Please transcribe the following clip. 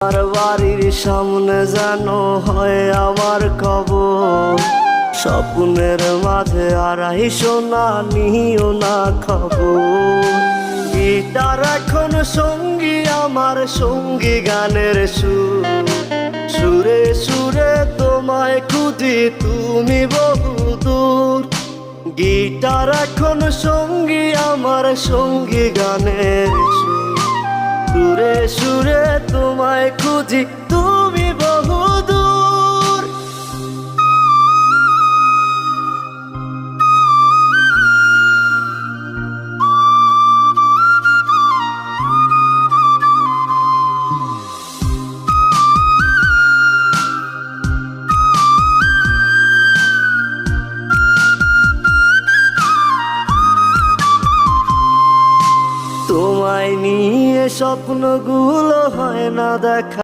আমার বাড়ির সামনে যেন হয় আমার কবর, স্বপ্নের মাঝে আড়াইশো না নিও না খবর। গিটার এখন সঙ্গী আমার, সঙ্গী গানের সুর, সুরে সুরে তোমায় খুঁজি তুমি বহুদূর। গিটার এখন সঙ্গী আমার, সঙ্গী গানের সুর, সুরে সুরে তোমায় খুঁজি তুমি বহুদূর। তোমায় নিয়ে স্বপ্নগুলো হয় না দেখা।